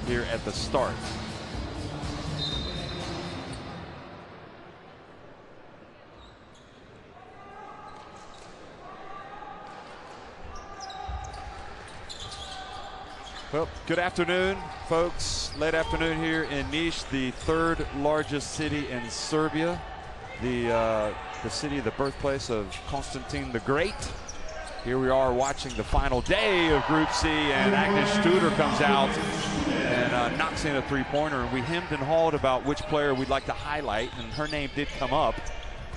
here at the start. Well, good afternoon, folks. Late afternoon here in Niš, the third largest city in Serbia, the city, the birthplace of Constantine the Great. Here we are watching the final day of Group C, and Agnes Studer comes out and knocks in a three-pointer. And we hemmed and hawed about which player we'd like to highlight, and her name did come up,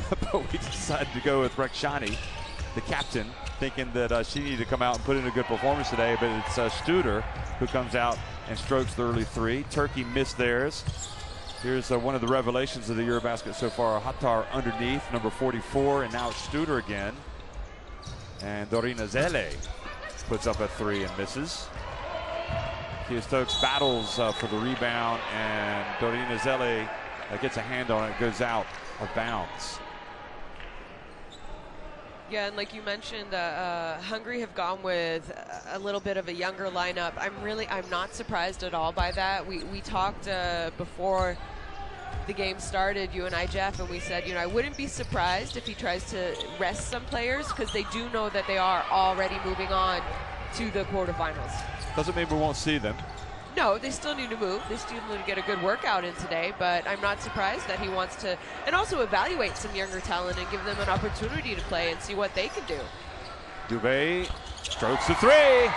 but we decided to go with Rekshani, the captain, thinking that she needed to come out and put in a good performance today, but it's Studer who comes out and strokes the early three. Turkey missed theirs. Here's one of the revelations of the Eurobasket so far, Hatar underneath, number 44, and now it's Studer again. And Dorina Zele puts up a three and misses. Kia Stokes battles for the rebound, and Dorina Zele gets a hand on it, goes out of bounds. Yeah, and like you mentioned, Hungary have gone with a little bit of a younger lineup. I'm not surprised at all by that. We talked before the game started, you and I, Jeff, and we said, I wouldn't be surprised if he tries to rest some players, because they do know that they are already moving on to the quarterfinals. Doesn't mean we won't see them. No, they still need to move. They still need to get a good workout in today, but I'm not surprised that he wants to, and also evaluate some younger talent and give them an opportunity to play and see what they can do. Dubé strokes the three.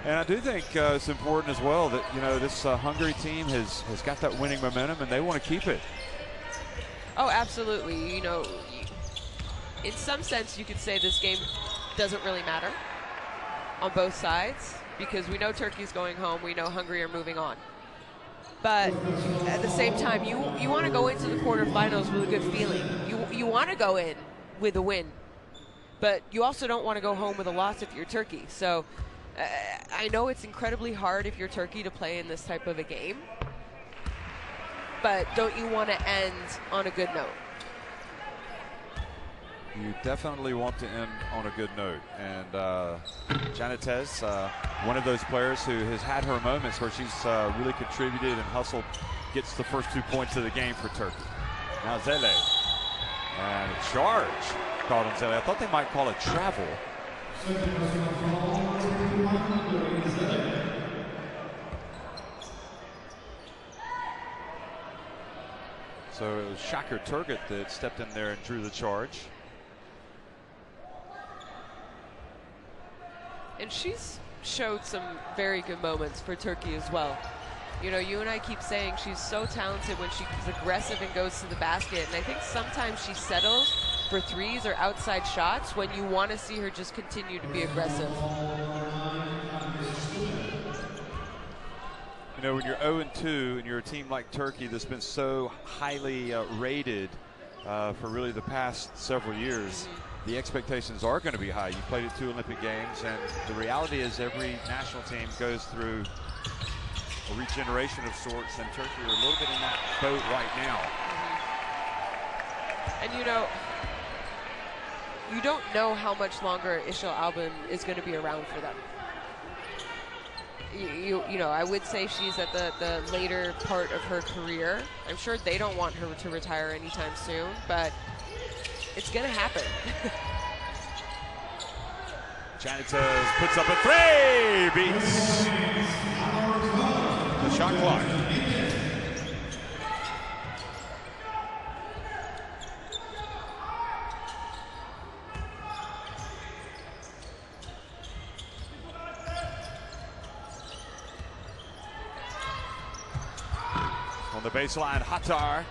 And I do think it's important as well that, this Hungary team has got that winning momentum, and they want to keep it. Oh, absolutely. In some sense, you could say this game doesn't really matter on both sides, because we know Turkey's going home, we know Hungary are moving on. But at the same time, you want to go into the quarterfinals with a good feeling. You want to go in with a win, but you also don't want to go home with a loss if you're Turkey. So I know it's incredibly hard if you're Turkey to play in this type of a game, but don't you want to end on a good note? You definitely want to end on a good note. And Janitez, one of those players who has had her moments where she's really contributed and hustled, gets the first 2 points of the game for Turkey. Now Zele. And a charge called on Zele. I thought they might call it travel. So it was Shakir Turgut that stepped in there and drew the charge. And she's showed some very good moments for Turkey as well. You and I keep saying she's so talented when she's aggressive and goes to the basket. And I think sometimes she settles for threes or outside shots when you want to see her just continue to be aggressive. When you're 0-2 and you're a team like Turkey that's been so highly rated for really the past several years, the expectations are going to be high. You played at 2 Olympic Games, and the reality is every national team goes through a regeneration of sorts, and Turkey are a little bit in that boat right now. And you don't know how much longer Ishil Albin is going to be around for them. I would say she's at the later part of her career. I'm sure they don't want her to retire anytime soon, but it's going to happen. Janitez puts up a three, beats the shot clock. On the baseline, Hatar.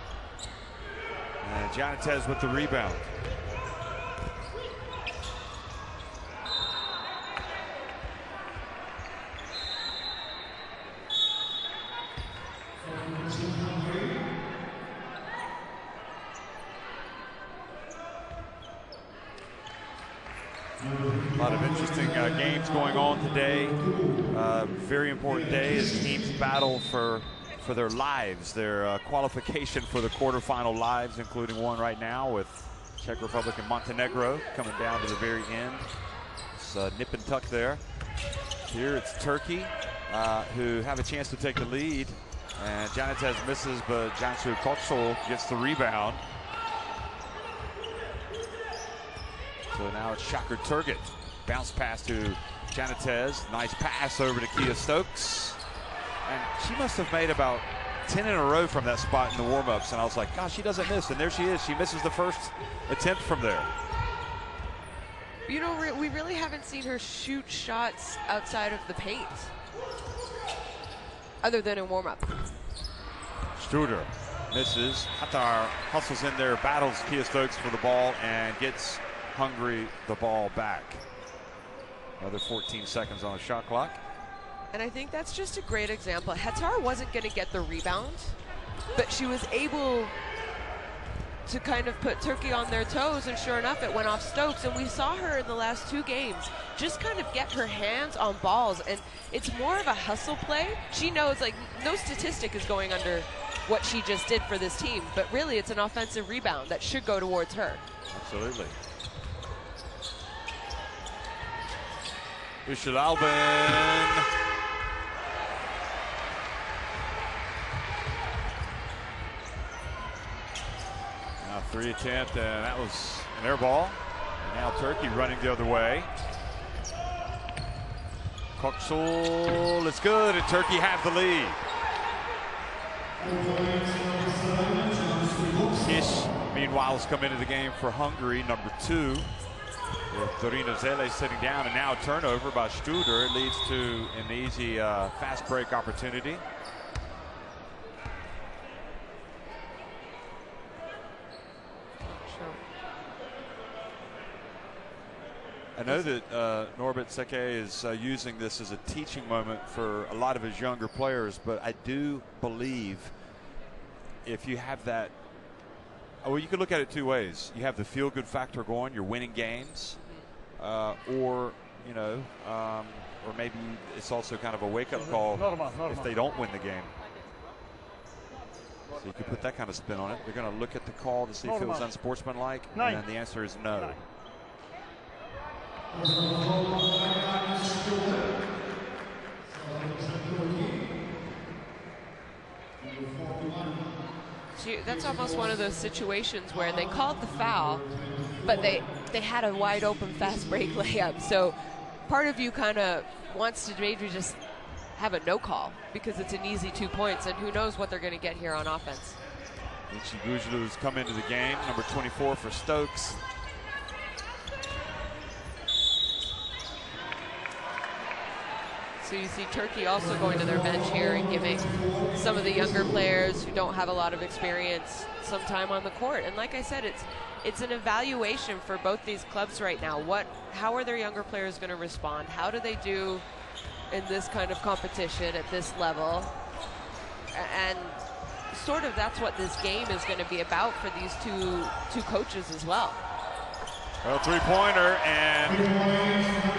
And Janitez with the rebound. A lot of interesting games going on today. Very important day as teams battle for their lives, their qualification for the quarterfinal lives, including one right now with Czech Republic and Montenegro coming down to the very end. It's nip and tuck there. Here it's Turkey, who have a chance to take the lead. And Janitez misses, but Cansu Koksal gets the rebound. So now it's Shakir Turgut. Bounce pass to Janitez. Nice pass over to Kia Stokes. And she must have made about 10 in a row from that spot in the warm-ups. And I was like, gosh, she doesn't miss. And there she is. She misses the first attempt from there. You know, we really haven't seen her shoot shots outside of the paint, other than in warm-up. Struder misses. Hatar hustles in there, battles Kia Stokes for the ball, and gets Hungary the ball back. Another 14 seconds on the shot clock. And I think that's just a great example. Hatar wasn't going to get the rebound, but she was able to kind of put Turkey on their toes, and sure enough, it went off Stokes. And we saw her in the last 2 games just kind of get her hands on balls, and it's more of a hustle play. She knows, like, no statistic is going under what she just did for this team, but really it's an offensive rebound that should go towards her. Absolutely. Richard Albin. Now 3 attempt, and that was an air ball. And now Turkey running the other way. Koksal, it's good, and Turkey have the lead. Kish, meanwhile, has come into the game for Hungary, number 2. With Dorina Zele sitting down, and now a turnover by Struder. It leads to an easy fast break opportunity. I know that Norbert Seke is using this as a teaching moment for a lot of his younger players, but I do believe if you have that, well, you could look at it 2 ways. You have the feel-good factor going, you're winning games, or, you know, or maybe it's also kind of a wake-up call if they don't win the game. So you could put that kind of spin on it. They're going to look at the call to see if it was unsportsmanlike, and the answer is no. That's almost one of those situations where they called the foul, but they had a wide open fast break layup. So part of you kind of wants to maybe just have a no call because it's an easy 2 points, and who knows what they're going to get here on offense. Ichi Bujulu's come into the game, number 24 for Stokes. So you see Turkey also going to their bench here and giving some of the younger players who don't have a lot of experience some time on the court. And like I said, it's an evaluation for both these clubs right now. How are their younger players going to respond? How do they do in this kind of competition at this level? And sort of that's what this game is going to be about for these two coaches as well. Well, 3-pointer, and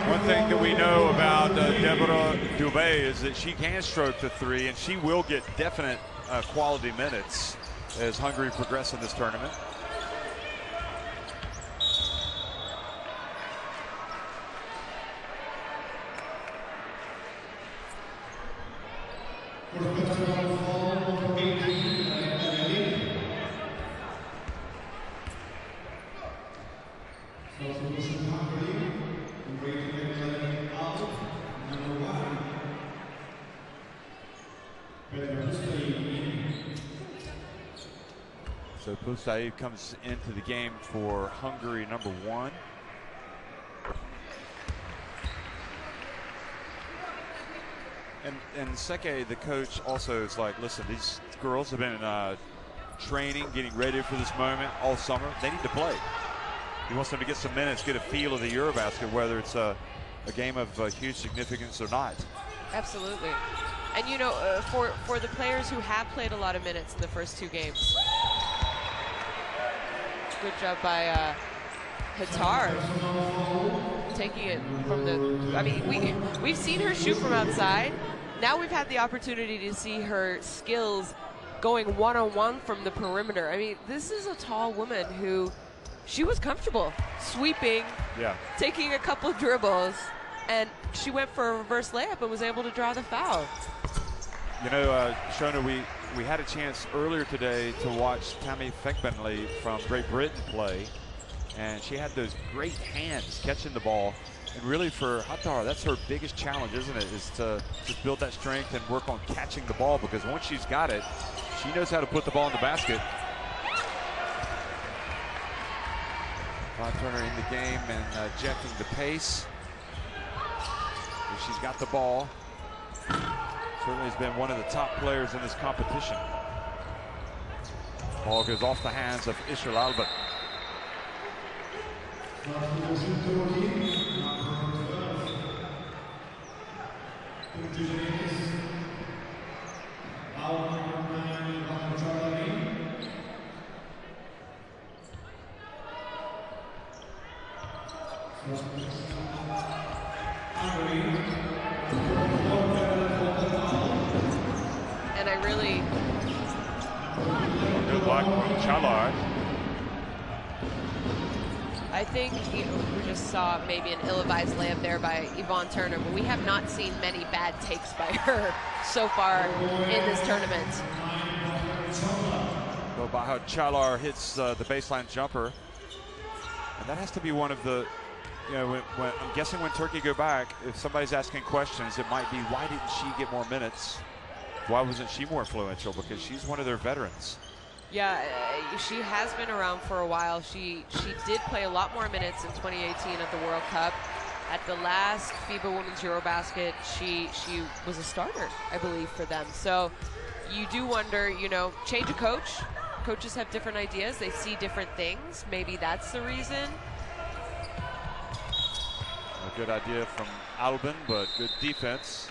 one thing that we know about Deborah Dubé is that she can stroke the 3, and she will get definite quality minutes as Hungary progress in this tournament. So Pusaev comes into the game for Hungary, number 1. And Seke, the coach, also is like, listen, these girls have been training, getting ready for this moment all summer. They need to play. He wants them to get some minutes, get a feel of the Eurobasket, whether it's a game of huge significance or not. Absolutely. And, you know, for the players who have played a lot of minutes in the first 2 games, good job by Hatar taking it from the, I mean, we've seen her shoot from outside. Now we've had the opportunity to see her skills going one-on-one from the perimeter. I mean, this is a tall woman who she was comfortable sweeping, taking a couple dribbles, and she went for a reverse layup and was able to draw the foul. You know, Shona, we had a chance earlier today to watch Tammy Feckbenley from Great Britain play, and she had those great hands catching the ball. And really for Hatar, that's her biggest challenge, isn't it? Is to just build that strength and work on catching the ball, because once she's got it, she knows how to put the ball in the basket. Von Turner in the game and ejecting the pace. She's got the ball. Certainly has been one of the top players in this competition. Ball goes off the hands of Ishel Alba. And I really... Good luck from Chalard. I think we just saw maybe an ill-advised layup there by Yvonne Turner, but we have not seen many bad takes by her so far in this tournament. Well, Baha Chalar hits the baseline jumper. And that has to be one of the, you know, when I'm guessing when Turkey go back, if somebody's asking questions, it might be, why didn't she get more minutes? Why wasn't she more influential? Because she's one of their veterans. Yeah, she has been around for a while. She did play a lot more minutes in 2018 at the World Cup. At the last FIBA Women's Eurobasket, she was a starter, I believe, for them. So you do wonder, you know, change of coach. Coaches have different ideas. They see different things. Maybe that's the reason. A good idea from Albin, but good defense.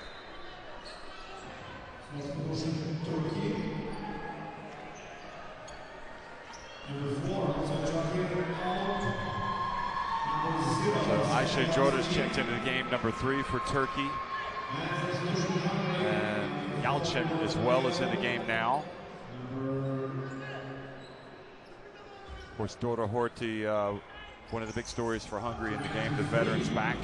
So Ayşe Jorda's checked into the game, number 3 for Turkey. And Yalcin as well is in the game now. Of course, Dora Horti, one of the big stories for Hungary in the game, the veterans back.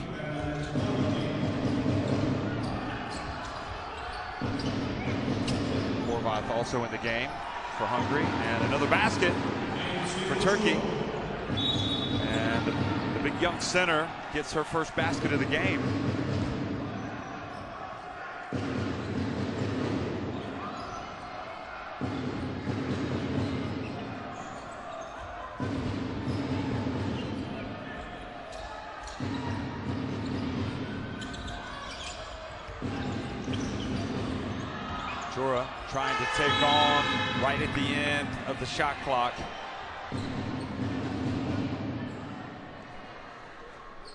Horvath also in the game for Hungary. And another basket for Turkey. And the big young center gets her first basket of the game. Jora trying to take on right at the end of the shot clock.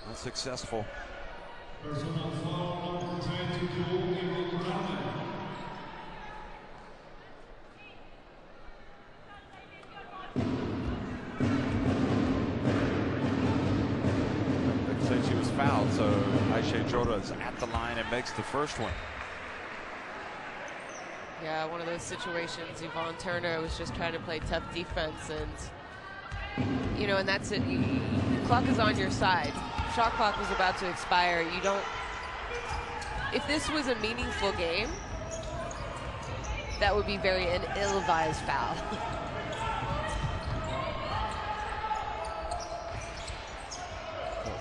Unsuccessful. They say she was fouled, so Ayşe Jorda is at the line and makes the first one. Yeah, one of those situations. Yvonne Turner was just trying to play tough defense, and you know, and that's it. The clock is on your side. Shot clock was about to expire. You don't. If this was a meaningful game, that would be an ill-advised foul.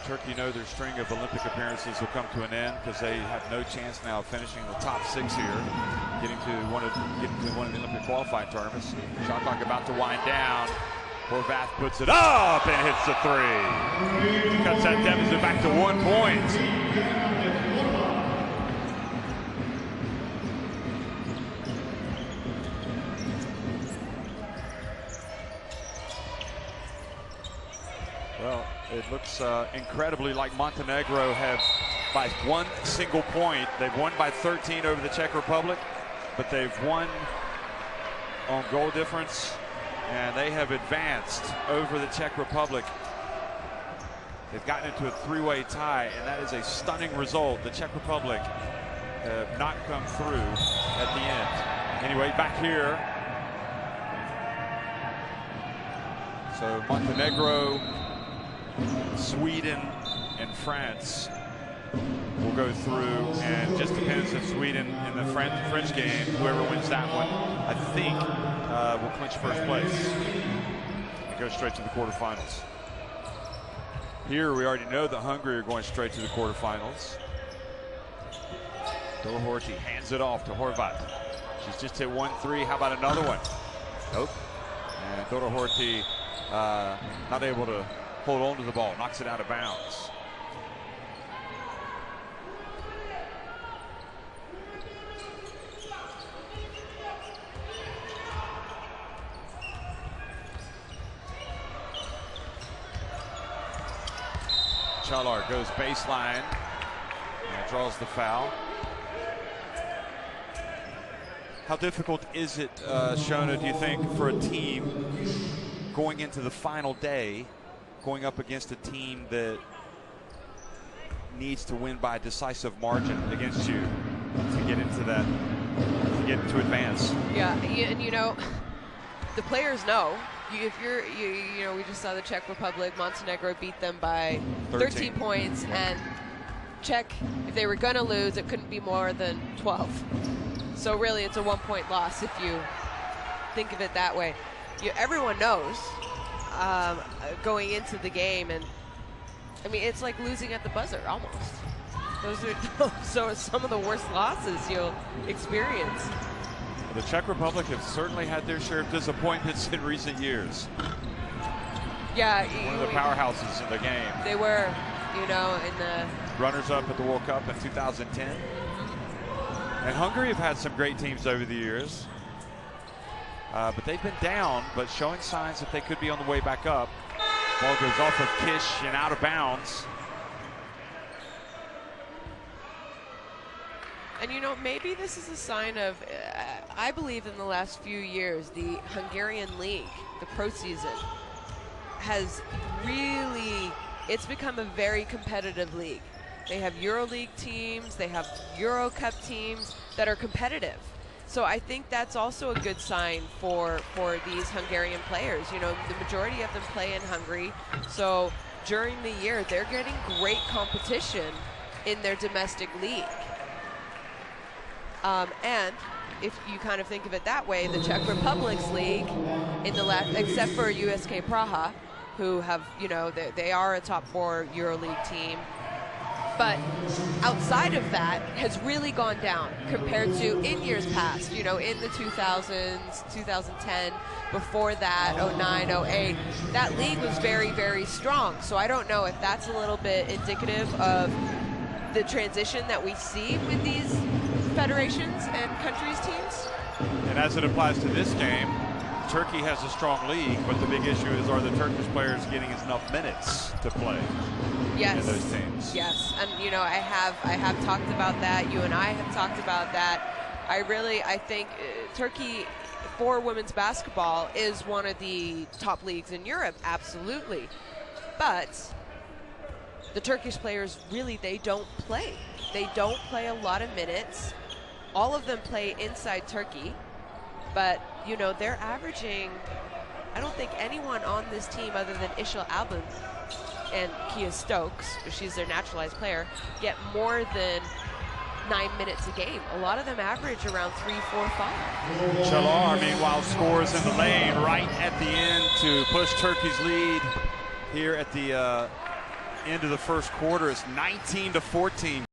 Turkey know their string of Olympic appearances will come to an end because they have no chance now of finishing the top 6 here, getting to one of the Olympic qualifying tournaments. Shot clock about to wind down. Horvath puts it up and hits the 3. Cuts that deficit back to 1 point. Well, it looks incredibly like Montenegro have, by 1 single point, they've won by 13 over the Czech Republic, but they've won on goal difference, and they have advanced over the Czech Republic. They've gotten into a 3-way tie, and that is a stunning result. The Czech Republic have not come through at the end. Anyway, back here, So Montenegro, Sweden, and France will go through, and just depends if Sweden in the French game, whoever wins that one, I think will clinch first place and go straight to the quarterfinals. Here we already know that Hungary are going straight to the quarterfinals. Dorhorty hands it off to Horvat. She's just hit 1-3. How about another one? Nope. And Dorhorty not able to hold on to the ball, knocks it out of bounds. Çalar goes baseline and draws the foul. How difficult is it, Shona, do you think, for a team going into the final day, going up against a team that needs to win by a decisive margin against you to get into that, to advance? Yeah, and you know, the players know. If you're, you know, we just saw the Czech Republic, Montenegro beat them by 13 points, and Czech, if they were going to lose, it couldn't be more than 12. So really, it's a 1-point loss if you think of it that way. Everyone knows going into the game, and I mean, it's like losing at the buzzer almost. Those are some of the worst losses you'll experience. The Czech Republic have certainly had their share of disappointments in recent years. Yeah. One of the powerhouses in the game. They were, you know, in the runners-up at the World Cup in 2010. And Hungary have had some great teams over the years. But they've been down, but showing signs that they could be on the way back up. Ball goes off of Kish and out of bounds. And you know, maybe this is a sign of, I believe in the last few years, the Hungarian league, the pro season, has really, it's become a very competitive league. They have EuroLeague teams, they have Euro Cup teams that are competitive. So I think that's also a good sign for these Hungarian players. You know, the majority of them play in Hungary. So during the year, they're getting great competition in their domestic league. And if you kind of think of it that way, the Czech Republic's league, in the except for USK Praha, who have, you know, they are a top 4 EuroLeague team, but outside of that has really gone down compared to in years past. You know, in the 2000s, 2010, before that, 09, 08, that league was very, very strong. So I don't know if that's a little bit indicative of the transition that we see with these federations and countries' teams. And as it applies to this game, Turkey has a strong league, but the big issue is, are the Turkish players getting enough minutes to play in those teams? Yes, and you know, I have talked about that. You and I have talked about that. I think Turkey for women's basketball is one of the top leagues in Europe, absolutely. But the Turkish players really, they don't play. They don't play a lot of minutes. All of them play inside Turkey, but you know, they're averaging, I don't think anyone on this team other than Ishal Albin and Kia Stokes, she's their naturalized player, get more than 9 minutes a game. A lot of them average around 3, 4, 5. Çalar, meanwhile, scores in the lane right at the end to push Turkey's lead here at the end of the first quarter. It's 19-14.